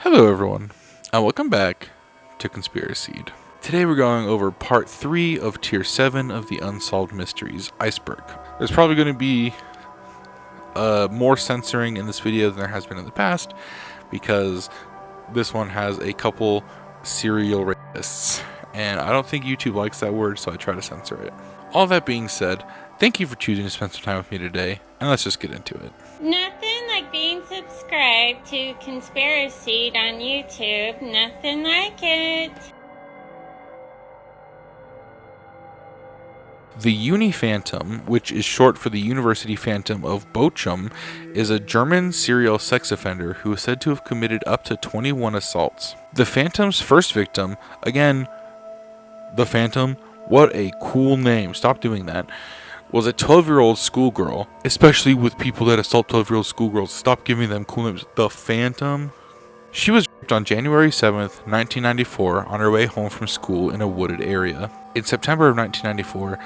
Hello everyone, and welcome back to Conspiraseed. Today we're going over part 3 of tier 7 of the Unsolved Mysteries Iceberg. There's probably going to be more censoring in this video than there has been in the past, because this one has a couple serial rapists, and I don't think YouTube likes that word, so I try to censor it. All that being said, thank you for choosing to spend some time with me today, and let's just get into it. Nothing like being subscribed to Conspiraseed on YouTube. Nothing like it. The Uni-Phantom, which is short for the University Phantom of Bochum, is a German serial sex offender who is said to have committed up to 21 assaults. The Phantom's first victim, again, the Phantom, what a cool name, stop doing that, was a 12-year-old schoolgirl, especially with people that assault 12-year-old schoolgirls. Stop giving them cool names. The Phantom. She was raped on January 7th, 1994, on her way home from school in a wooded area. In September of 1994,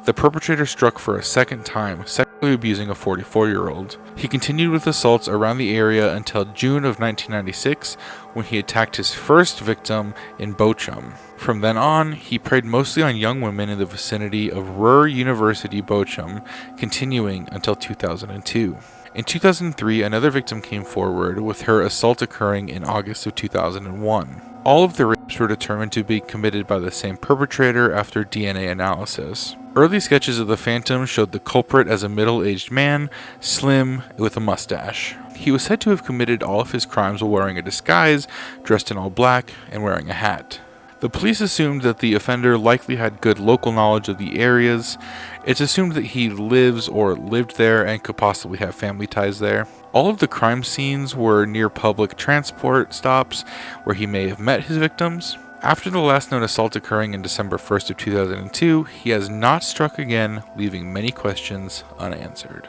the perpetrator struck for a second time, sexually abusing a 44-year-old. He continued with assaults around the area until June of 1996, when he attacked his first victim in Bochum. From then on, he preyed mostly on young women in the vicinity of Ruhr University Bochum, continuing until 2002. In 2003, another victim came forward, with her assault occurring in August of 2001. All of the rapes were determined to be committed by the same perpetrator after DNA analysis. Early sketches of the Phantom showed the culprit as a middle-aged man, slim, with a mustache. He was said to have committed all of his crimes while wearing a disguise, dressed in all black, and wearing a hat. The police assumed that the offender likely had good local knowledge of the areas. It's assumed that he lives or lived there and could possibly have family ties there. All of the crime scenes were near public transport stops where he may have met his victims. After the last known assault occurring in December 1st of 2002, he has not struck again, leaving many questions unanswered.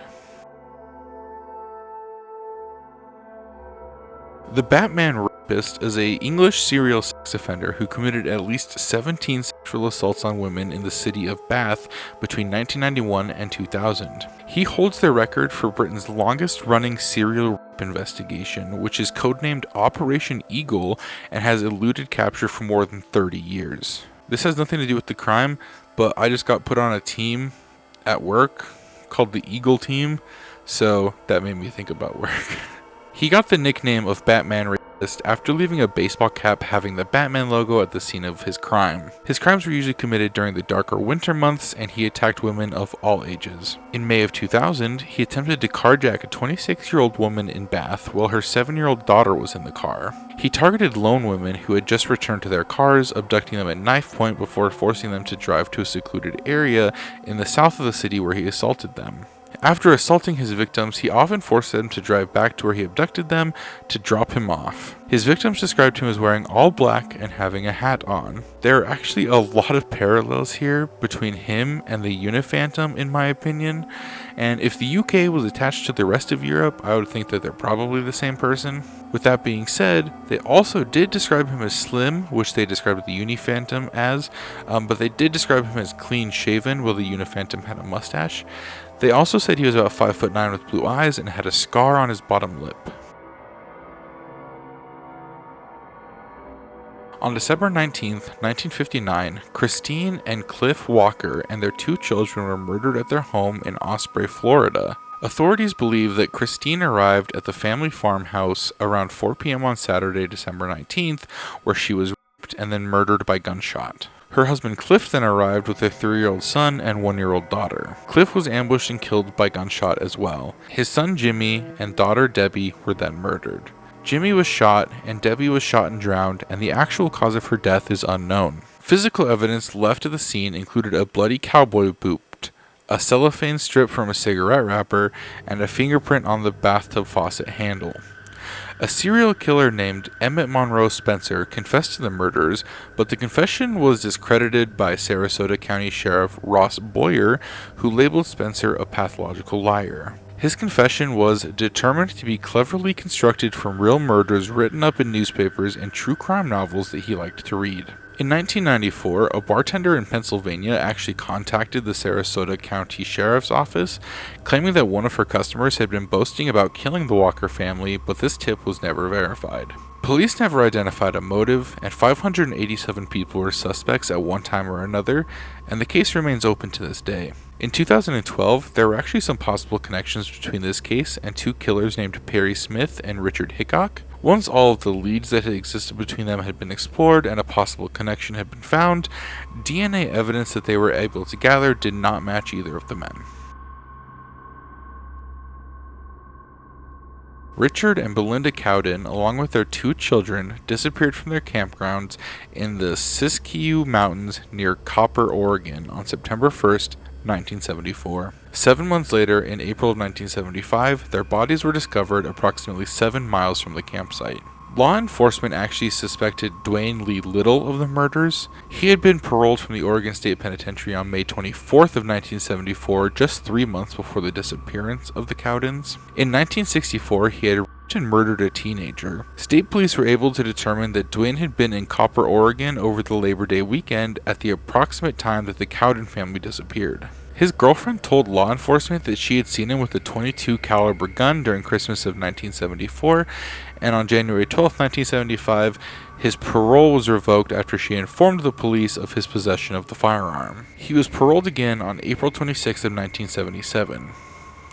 The Batman Rapist is an English serial sex offender who committed at least 17 sexual assaults on women in the city of Bath between 1991 and 2000. He holds the record for Britain's longest-running serial rape investigation, which is codenamed Operation Eagle and has eluded capture for more than 30 years. This has nothing to do with the crime, but I just got put on a team at work called the Eagle Team, so that made me think about work. He got the nickname of Batman Rapist after leaving a baseball cap having the Batman logo at the scene of his crime. His crimes were usually committed during the darker winter months, and he attacked women of all ages. In May of 2000, he attempted to carjack a 26-year-old woman in Bath while her 7-year-old daughter was in the car. He targeted lone women who had just returned to their cars, abducting them at knife point before forcing them to drive to a secluded area in the south of the city where he assaulted them. After assaulting his victims, he often forced them to drive back to where he abducted them to drop him off. His victims described him as wearing all black and having a hat on. There are actually a lot of parallels here between him and the Uni-Phantom, in my opinion, and if the UK was attached to the rest of Europe, I would think that they're probably the same person. With that being said, they also did describe him as slim, which they described the Uni-Phantom as, but they did describe him as clean-shaven, while the Uni-Phantom had a mustache. They also said he was about 5'9" with blue eyes and had a scar on his bottom lip. On December 19th, 1959, Christine and Cliff Walker and their 2 children were murdered at their home in Osprey, Florida. Authorities believe that Christine arrived at the family farmhouse around 4 p.m. on Saturday, December 19th, where she was raped and then murdered by gunshot. Her husband Cliff then arrived with their 3-year-old son and 1-year-old daughter. Cliff was ambushed and killed by gunshot as well. His son Jimmy and daughter Debbie were then murdered. Jimmy was shot, and Debbie was shot and drowned, and the actual cause of her death is unknown. Physical evidence left at the scene included a bloody cowboy boot, a cellophane strip from a cigarette wrapper, and a fingerprint on the bathtub faucet handle. A serial killer named Emmett Monroe Spencer confessed to the murders, but the confession was discredited by Sarasota County Sheriff Ross Boyer, who labeled Spencer a pathological liar. His confession was determined to be cleverly constructed from real murders written up in newspapers and true crime novels that he liked to read. In 1994, a bartender in Pennsylvania actually contacted the Sarasota County Sheriff's Office, claiming that one of her customers had been boasting about killing the Walker family, but this tip was never verified. Police never identified a motive, and 587 people were suspects at one time or another, and the case remains open to this day. In 2012, there were actually some possible connections between this case and two killers named Perry Smith and Richard Hickok. Once all of the leads that had existed between them had been explored and a possible connection had been found, DNA evidence that they were able to gather did not match either of the men. Richard and Belinda Cowden, along with their two children, disappeared from their campgrounds in the Siskiyou Mountains near Copper, Oregon on September 1st, 1974. 7 months later, in April of 1975, their bodies were discovered approximately 7 miles from the campsite. Law enforcement actually suspected Dwayne Lee Little of the murders. He had been paroled from the Oregon State Penitentiary on May 24th of 1974, just 3 months before the disappearance of the Cowdens. In 1964, he had raped and murdered a teenager. State police were able to determine that Dwayne had been in Copper, Oregon over the Labor Day weekend at the approximate time that the Cowden family disappeared. His girlfriend told law enforcement that she had seen him with a .22 caliber gun during Christmas of 1974, and on January 12, 1975, his parole was revoked after she informed the police of his possession of the firearm. He was paroled again on April 26 of 1977.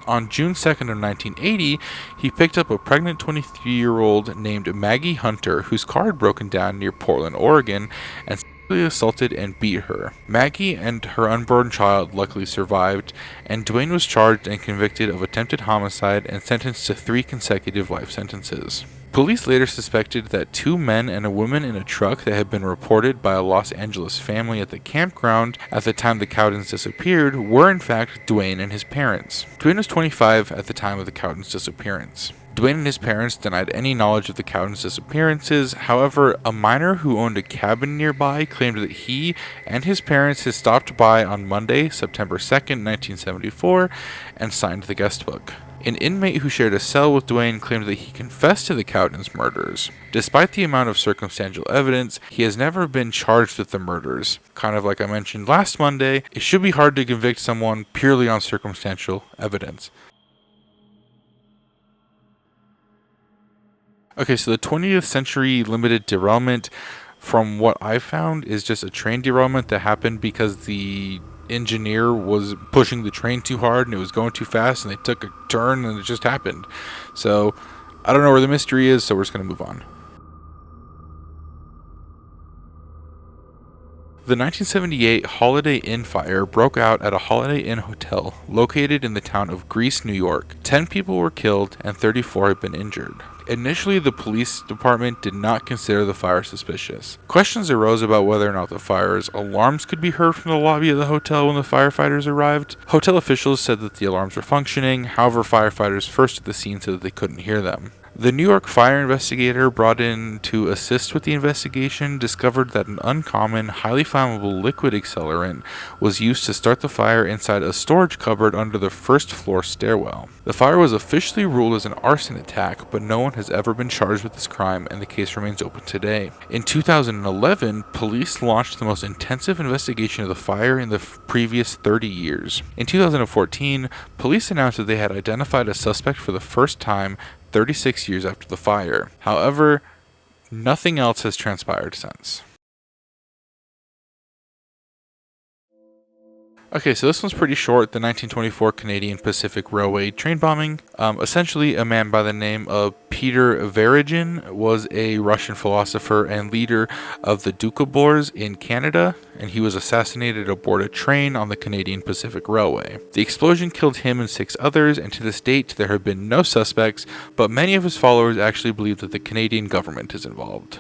On June 2nd of 1980, he picked up a pregnant 23-year-old named Maggie Hunter, whose car had broken down near Portland, Oregon, and assaulted and beat her. Maggie and her unborn child luckily survived, and Dwayne was charged and convicted of attempted homicide and sentenced to 3 consecutive life sentences. Police later suspected that 2 men and a woman in a truck that had been reported by a Los Angeles family at the campground at the time the Cowdens disappeared were in fact Dwayne and his parents. Dwayne was 25 at the time of the Cowdens' disappearance. Dwayne and his parents denied any knowledge of the Cowdens' disappearances. However, a miner who owned a cabin nearby claimed that he and his parents had stopped by on Monday, September 2nd, 1974, and signed the guest book. An inmate who shared a cell with Dwayne claimed that he confessed to the Cowdens' murders. Despite the amount of circumstantial evidence, he has never been charged with the murders. Kind of like I mentioned last Monday, it should be hard to convict someone purely on circumstantial evidence. Okay, so the 20th century limited derailment, from what I found, is just a train derailment that happened because the engineer was pushing the train too hard and it was going too fast and they took a turn and it just happened. So, I don't know where the mystery is, so we're just going to move on. The 1978 Holiday Inn fire broke out at a Holiday Inn hotel located in the town of Greece, New York. 10 people were killed and 34 had been injured. Initially, the police department did not consider the fire suspicious. Questions arose about whether or not the fire's alarms could be heard from the lobby of the hotel when the firefighters arrived. Hotel officials said that the alarms were functioning, however, firefighters first at the scene said that they couldn't hear them. The New York fire investigator brought in to assist with the investigation discovered that an uncommon, highly flammable liquid accelerant was used to start the fire inside a storage cupboard under the first floor stairwell. The fire was officially ruled as an arson attack, but no one has ever been charged with this crime, and the case remains open today. In 2011, police launched the most intensive investigation of the fire in the previous 30 years. In 2014, police announced that they had identified a suspect for the first time 36 years after the fire. However, nothing else has transpired since. Okay, so this one's pretty short. The 1924 Canadian Pacific Railway train bombing. Essentially, a man by the name of Peter Varagin was a Russian philosopher and leader of the Doukhobors in Canada, and he was assassinated aboard a train on the Canadian Pacific Railway. The explosion killed him and 6 others, and to this date, there have been no suspects, but many of his followers actually believe that the Canadian government is involved.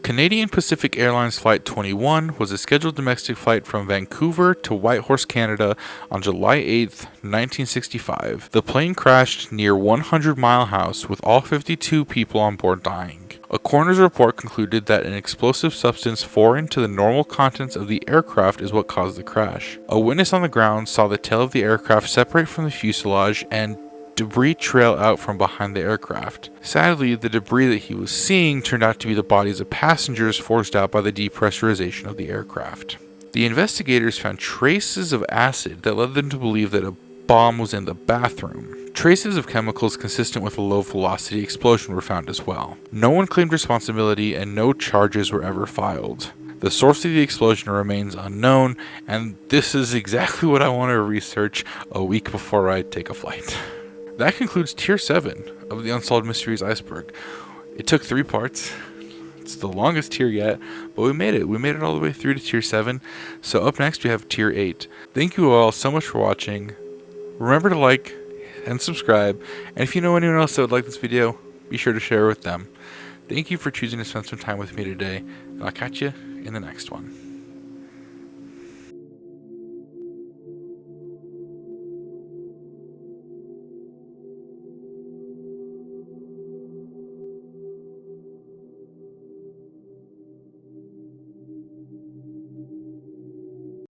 Canadian Pacific Airlines Flight 21 was a scheduled domestic flight from Vancouver to Whitehorse, Canada on July 8, 1965. The plane crashed near 100 Mile House with all 52 people on board dying. A coroner's report concluded that an explosive substance foreign to the normal contents of the aircraft is what caused the crash. A witness on the ground saw the tail of the aircraft separate from the fuselage and debris trail out from behind the aircraft. Sadly, the debris that he was seeing turned out to be the bodies of passengers forced out by the depressurization of the aircraft. The investigators found traces of acid that led them to believe that a bomb was in the bathroom. Traces of chemicals consistent with a low-velocity explosion were found as well. No one claimed responsibility and no charges were ever filed. The source of the explosion remains unknown, and this is exactly what I want to research a week before I take a flight. That concludes Tier 7 of the Unsolved Mysteries Iceberg. It took 3 parts. It's the longest tier yet, but we made it. We made it all the way through to Tier 7. So up next we have Tier 8. Thank you all so much for watching. Remember to like and subscribe, and if you know anyone else that would like this video, be sure to share it with them. Thank you for choosing to spend some time with me today, and I'll catch you in the next one.